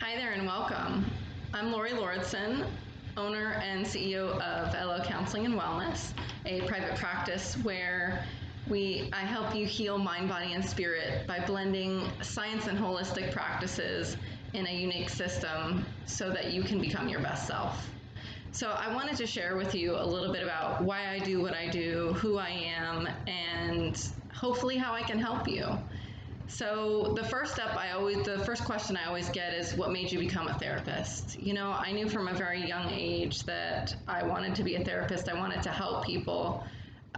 Hi there and welcome. I'm Lori Lauritsen, owner and CEO of LO Counseling and Wellness, a private practice where I help you heal mind, body, and spirit by blending science and holistic practices in a unique system so that you can become your best self. So I wanted to share with you a little bit about why I do what I do, who I am, and hopefully how I can help you. So the first question I always get is, what made you become a therapist? You know, I knew from a very young age that I wanted to be a therapist. I wanted to help people.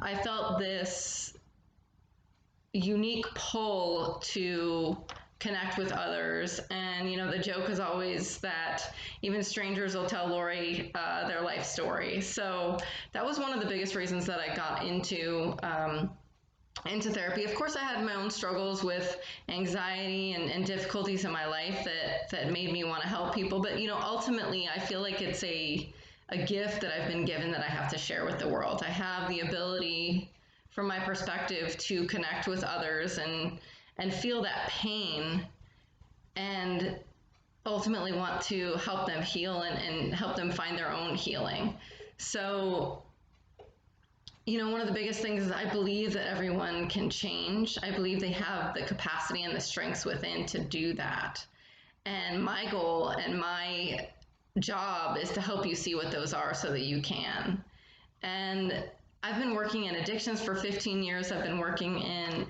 I felt this unique pull to connect with others. And, you know, the joke is always that even strangers will tell Lori their life story. So that was one of the biggest reasons that I got into therapy. Of course, I had my own struggles with anxiety and difficulties in my life that made me want to help people. But, you know, ultimately, I feel like it's a gift that I've been given that I have to share with the world. I have the ability, from my perspective, to connect with others and feel that pain and ultimately want to help them heal and help them find their own healing. So, you know, one of the biggest things is I believe that everyone can change. I believe they have the capacity and the strengths within to do that. And my goal and my job is to help you see what those are so that you can. And I've been working in addictions for 15 years. I've been working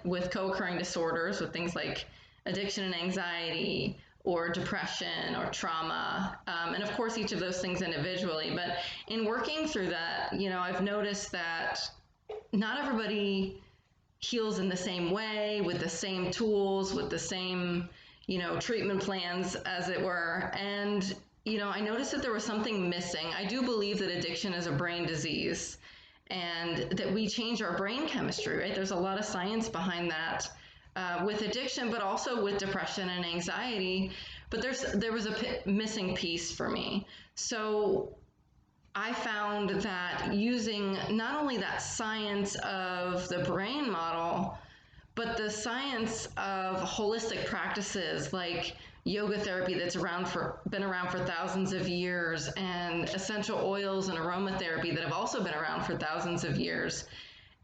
with co-occurring disorders, with things like addiction and anxiety, or depression, or trauma, and of course each of those things individually. But in working through that, you know, I've noticed that not everybody heals in the same way, with the same tools, with the same, you know, treatment plans, as it were. And, you know, I noticed that there was something missing. I do believe that addiction is a brain disease and that we change our brain chemistry, right? There's a lot of science behind that. With addiction, but also with depression and anxiety. But there was a missing piece for me. So I found that using not only that science of the brain model, but the science of holistic practices like yoga therapy that's been around for thousands of years, and essential oils and aromatherapy that have also been around for thousands of years,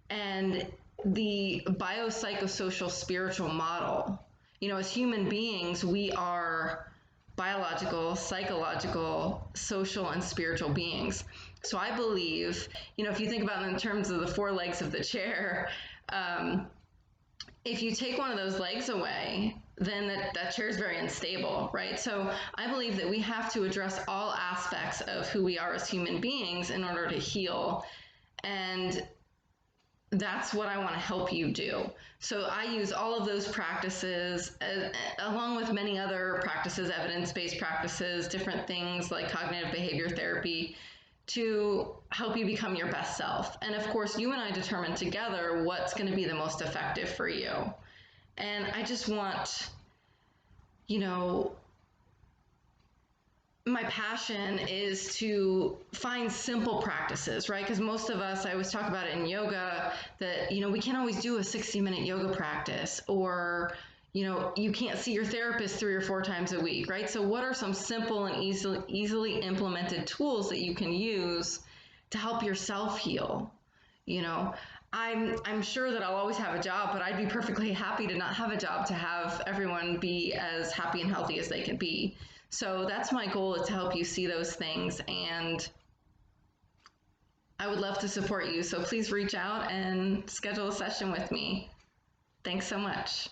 and the biopsychosocial spiritual model. You know, as human beings, we are biological, psychological, social, and spiritual beings. So I believe, you know, if you think about it in terms of the four legs of the chair, if you take one of those legs away, then that chair is very unstable, right? So I believe that we have to address all aspects of who we are as human beings in order to heal. And that's what I want to help you do. So I use all of those practices along with many other practices, evidence-based practices, different things like cognitive behavior therapy, to help you become your best self. And of course, you and I determine together what's going to be the most effective for you. And I just want, you know, my passion is to find simple practices, right? Because most of us, I always talk about it in yoga, that, you know, we can't always do a 60-minute yoga practice, or, you know, you can't see your therapist 3 or 4 times a week, right? So what are some simple and easily implemented tools that you can use to help yourself heal? You know, I'm sure that I'll always have a job, but I'd be perfectly happy to not have a job, to have everyone be as happy and healthy as they can be. So that's my goal, is to help you see those things, and I would love to support you. So please reach out and schedule a session with me. Thanks so much.